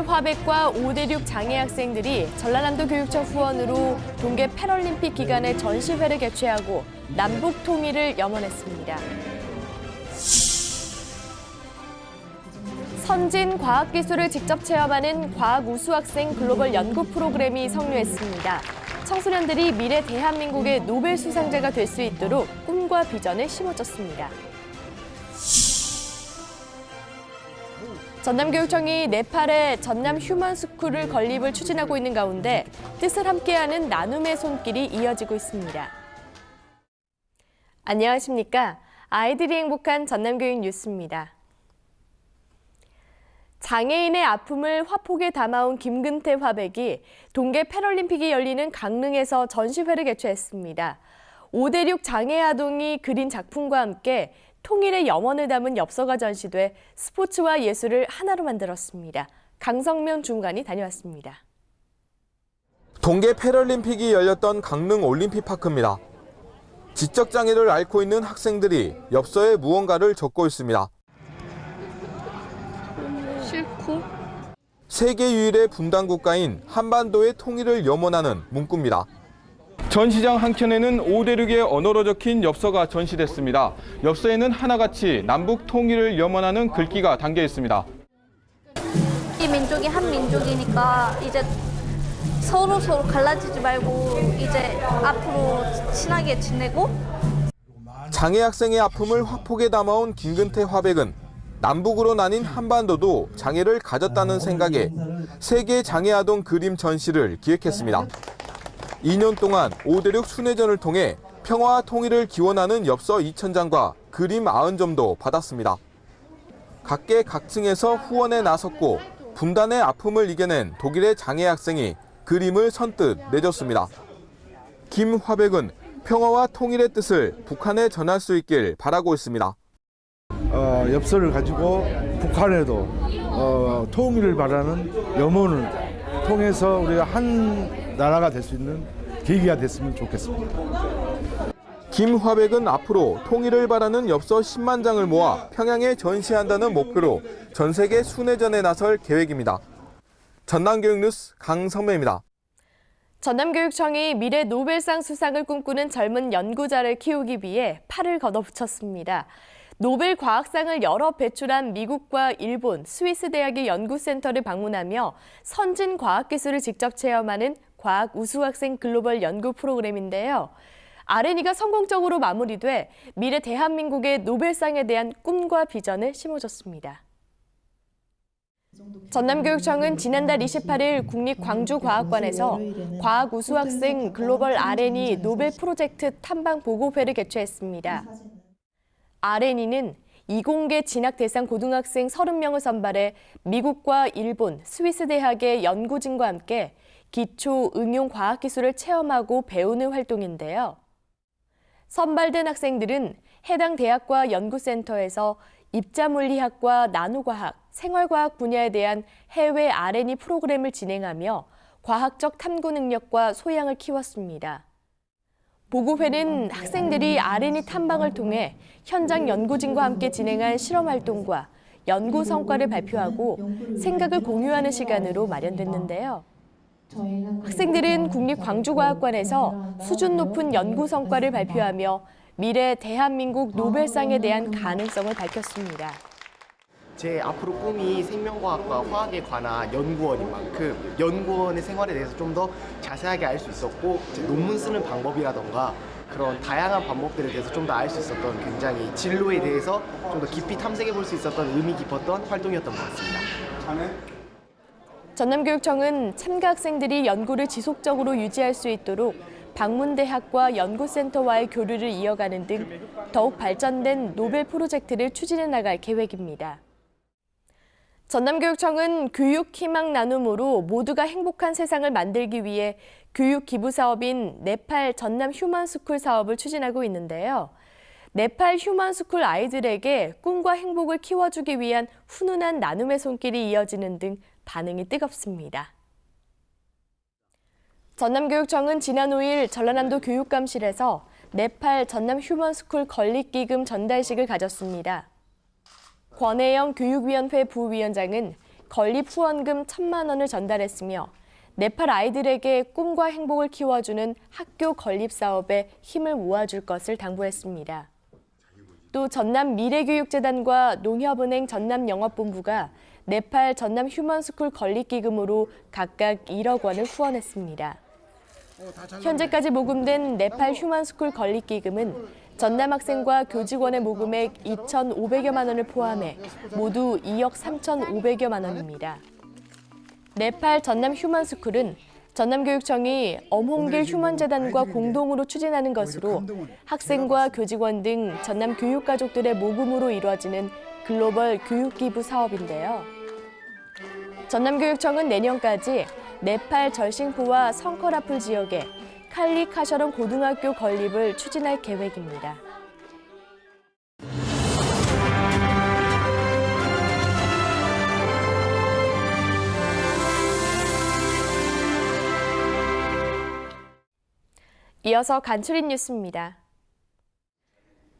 화백과 5대6 장애 학생들이 전라남도 교육청 후원으로 동계 패럴림픽 기간에 전시회를 개최하고 남북 통일을 염원했습니다. 선진 과학기술을 직접 체험하는 과학 우수학생 글로벌 연구 프로그램이 성료했습니다. 청소년들이 미래 대한민국의 노벨 수상자가 될 수 있도록 꿈과 비전을 심어줬습니다. 전남교육청이 네팔의 전남 휴먼스쿨을 건립을 추진하고 있는 가운데 뜻을 함께하는 나눔의 손길이 이어지고 있습니다. 안녕하십니까? 아이들이 행복한 전남교육 뉴스입니다. 장애인의 아픔을 화폭에 담아온 김근태 화백이 동계 패럴림픽이 열리는 강릉에서 전시회를 개최했습니다. 5대6 장애 아동이 그린 작품과 함께 통일의 염원을 담은 엽서가 전시돼 스포츠와 예술을 하나로 만들었습니다. 강성면 주무관이 다녀왔습니다. 동계 패럴림픽이 열렸던 강릉 올림픽파크입니다. 지적 장애를 앓고 있는 학생들이 엽서에 무언가를 적고 있습니다. 싫고? 세계 유일의 분단 국가인 한반도의 통일을 염원하는 문구입니다. 전시장 한켠에는 5대6의 언어로 적힌 엽서가 전시됐습니다. 엽서에는 하나같이 남북 통일을 염원하는 글귀가 담겨 있습니다. 이 민족이 한 민족이니까 이제 서로 갈라지지 말고 이제 앞으로 친하게 지내고. 장애 학생의 아픔을 화폭에 담아온 김근태 화백은 남북으로 나뉜 한반도도 장애를 가졌다는 생각에 세계 장애 아동 그림 전시를 기획했습니다. 2년 동안 5대6 순회전을 통해 평화와 통일을 기원하는 엽서 2,000장과 그림 90점도 받았습니다. 각계 각층에서 후원에 나섰고 분단의 아픔을 이겨낸 독일의 장애 학생이 그림을 선뜻 내줬습니다. 김 화백은 평화와 통일의 뜻을 북한에 전할 수 있길 바라고 있습니다. 엽서를 가지고 북한에도 통일을 바라는 염원을 통해서 우리가 한 나라가 될 수 있는 계기가 됐으면 좋겠습니다. 김 화백은 앞으로 통일을 바라는 엽서 10만 장을 모아 평양에 전시한다는 목표로 전 세계 순회전에 나설 계획입니다. 전남교육뉴스 강성매입니다. 전남교육청이 미래 노벨상 수상을 꿈꾸는 젊은 연구자를 키우기 위해 팔을 걷어붙였습니다. 노벨 과학상을 여러 배출한 미국과 일본, 스위스 대학의 연구센터를 방문하며 선진 과학기술을 직접 체험하는 과학 우수학생 글로벌 연구 프로그램인데요. R&E가 성공적으로 마무리돼 미래 대한민국의 노벨상에 대한 꿈과 비전을 심어줬습니다. 전남교육청은 지난달 28일 국립광주과학관에서 과학 우수학생 글로벌 R&E 노벨 프로젝트 탐방 보고회를 개최했습니다. R&E는 이공계 진학 대상 고등학생 30명을 선발해 미국과 일본, 스위스 대학의 연구진과 함께 기초 응용 과학기술을 체험하고 배우는 활동인데요. 선발된 학생들은 해당 대학과 연구센터에서 입자물리학과 나노과학, 생활과학 분야에 대한 해외 R&E 프로그램을 진행하며 과학적 탐구 능력과 소양을 키웠습니다. 보고회는 학생들이 R&E 탐방을 통해 현장 연구진과 함께 진행한 실험활동과 연구 성과를 발표하고 생각을 공유하는 시간으로 마련됐는데요. 학생들은 국립광주과학관에서 수준 높은 연구 성과를 발표하며 미래 대한민국 노벨상에 대한 가능성을 밝혔습니다. 제 앞으로 꿈이 생명과학과 화학에 관한 연구원인 만큼 연구원의 생활에 대해서 좀 더 자세하게 알 수 있었고 논문 쓰는 방법이라던가 그런 다양한 방법들에 대해서 좀 더 알 수 있었던 굉장히 진로에 대해서 좀 더 깊이 탐색해 볼 수 있었던 의미 깊었던 활동이었던 것 같습니다. 전남교육청은 참가 학생들이 연구를 지속적으로 유지할 수 있도록 방문대학과 연구센터와의 교류를 이어가는 등 더욱 발전된 노벨 프로젝트를 추진해 나갈 계획입니다. 전남교육청은 교육 희망 나눔으로 모두가 행복한 세상을 만들기 위해 교육 기부 사업인 네팔 전남 휴먼스쿨 사업을 추진하고 있는데요. 네팔 휴먼스쿨 아이들에게 꿈과 행복을 키워주기 위한 훈훈한 나눔의 손길이 이어지는 등 반응이 뜨겁습니다. 전남교육청은 지난 5일 전라남도 교육감실에서 네팔 전남 휴먼스쿨 건립기금 전달식을 가졌습니다. 권혜영 교육위원회 부위원장은 건립 후원금 1,000만 원을 전달했으며 네팔 아이들에게 꿈과 행복을 키워주는 학교 건립 사업에 힘을 모아줄 것을 당부했습니다. 또 전남 미래교육재단과 농협은행 전남영업본부가 네팔 전남 휴먼스쿨 건립기금으로 각각 1억 원을 후원했습니다. 현재까지 모금된 네팔 휴먼스쿨 건립기금은 전남 학생과 교직원의 모금액 2,500여만 원을 포함해 모두 2억 3,500여만 원입니다. 네팔 전남 휴먼스쿨은 전남교육청이 엄홍길 휴먼재단과 공동으로 추진하는 것으로 학생과 교직원 등 전남 교육가족들의 모금으로 이루어지는 글로벌 교육기부 사업인데요. 전남교육청은 내년까지 네팔 절싱포와 성커라풀 지역에 칼리카셔럼 고등학교 건립을 추진할 계획입니다. 이어서 간추린 뉴스입니다.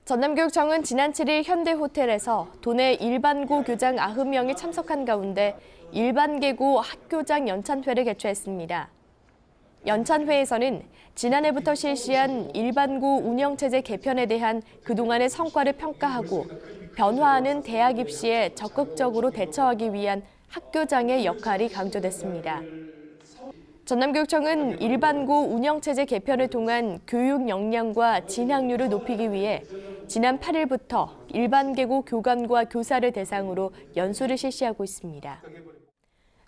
전남교육청은 지난 7일 현대호텔에서 도내 일반고 교장 90명이 참석한 가운데 일반계고 학교장 연찬회를 개최했습니다. 연찬회에서는 지난해부터 실시한 일반고 운영체제 개편에 대한 그동안의 성과를 평가하고 변화하는 대학 입시에 적극적으로 대처하기 위한 학교장의 역할이 강조됐습니다. 전남교육청은 일반고 운영체제 개편을 통한 교육 역량과 진학률을 높이기 위해 지난 8일부터 일반계고 교관과 교사를 대상으로 연수를 실시하고 있습니다.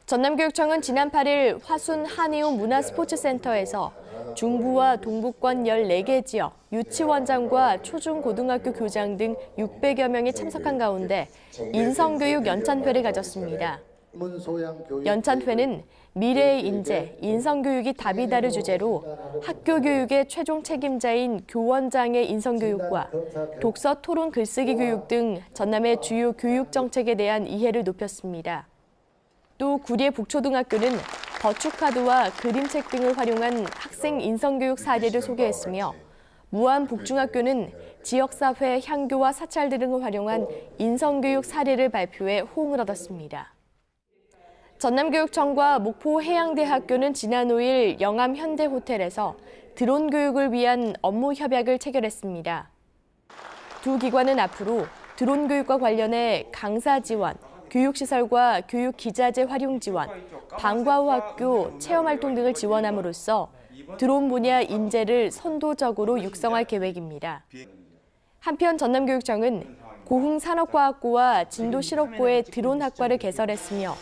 전남교육청은 지난 8일 화순 한의원 문화스포츠센터에서 중부와 동부권 14개 지역 유치원장과 초중고등학교 교장 등 600여 명이 참석한 가운데 인성교육 연찬회를 가졌습니다. 연찬회는 미래의 인재, 인성교육이 답이다를 주제로 학교 교육의 최종 책임자인 교원장의 인성교육과 독서, 토론, 글쓰기 교육 등 전남의 주요 교육 정책에 대한 이해를 높였습니다. 또 구리의 북초등학교는 버추카드와 그림책 등을 활용한 학생 인성교육 사례를 소개했으며 무안 북중학교는 지역사회, 향교와 사찰 등을 활용한 인성교육 사례를 발표해 호응을 얻었습니다. 전남교육청과 목포해양대학교는 지난 5일 영암 현대호텔에서 드론 교육을 위한 업무 협약을 체결했습니다. 두 기관은 앞으로 드론 교육과 관련해 강사 지원, 교육시설과 교육기자재 활용 지원, 방과후 학교 체험활동 등을 지원함으로써 드론 분야 인재를 선도적으로 육성할 계획입니다. 한편 전남교육청은 고흥산업과학고와 진도실업고의 드론 학과를 개설했으며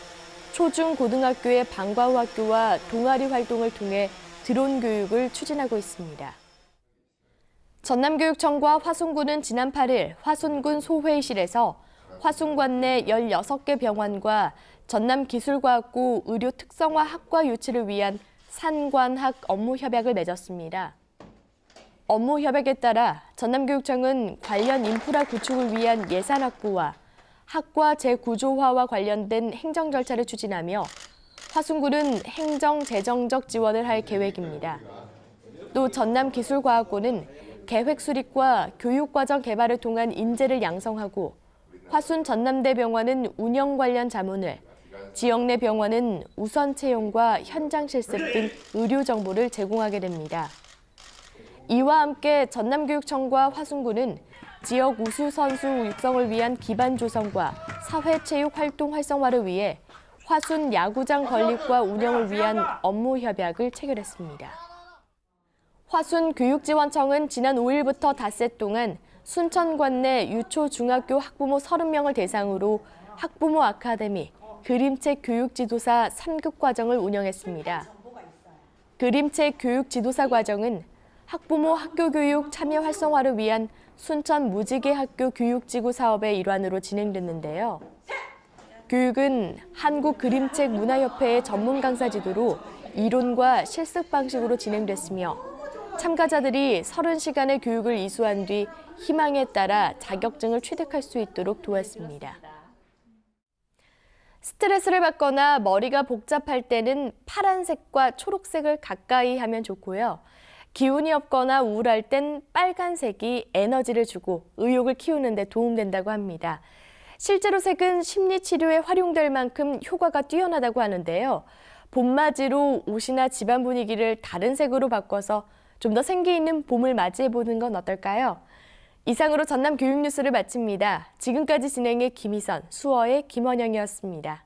초중고등학교의 방과후 학교와 동아리 활동을 통해 드론 교육을 추진하고 있습니다. 전남교육청과 화순군은 지난 8일 화순군 소회의실에서 화순관 내 16개 병원과 전남기술과학고 의료특성화 학과 유치를 위한 산관학 업무 협약을 맺었습니다. 업무 협약에 따라 전남교육청은 관련 인프라 구축을 위한 예산 확보와 학과 재구조화와 관련된 행정 절차를 추진하며 화순군은 행정 재정적 지원을 할 계획입니다. 또 전남기술과학고는 계획 수립과 교육과정 개발을 통한 인재를 양성하고 화순 전남대병원은 운영 관련 자문을, 지역 내 병원은 우선 채용과 현장 실습 등 의료 정보를 제공하게 됩니다. 이와 함께 전남교육청과 화순군은 지역 우수 선수 육성을 위한 기반 조성과 사회체육 활동 활성화를 위해 화순 야구장 건립과 운영을 위한 업무 협약을 체결했습니다. 화순 교육지원청은 지난 5일부터 닷새 동안 순천관 내 유초 중학교 학부모 30명을 대상으로 학부모 아카데미, 그림책 교육지도사 3급 과정을 운영했습니다. 그림책 교육지도사 과정은 학부모 학교교육 참여 활성화를 위한 순천 무지개 학교 교육지구 사업의 일환으로 진행됐는데요. 교육은 한국그림책 문화협회의 전문 강사 지도로 이론과 실습 방식으로 진행됐으며 참가자들이 30시간의 교육을 이수한 뒤 희망에 따라 자격증을 취득할 수 있도록 도왔습니다. 스트레스를 받거나 머리가 복잡할 때는 파란색과 초록색을 가까이 하면 좋고요. 기운이 없거나 우울할 땐 빨간색이 에너지를 주고 의욕을 키우는 데 도움된다고 합니다. 실제로 색은 심리치료에 활용될 만큼 효과가 뛰어나다고 하는데요. 봄맞이로 옷이나 집안 분위기를 다른 색으로 바꿔서 좀 더 생기 있는 봄을 맞이해보는 건 어떨까요? 이상으로 전남 교육뉴스를 마칩니다. 지금까지 진행해 김희선, 수어의 김원영이었습니다.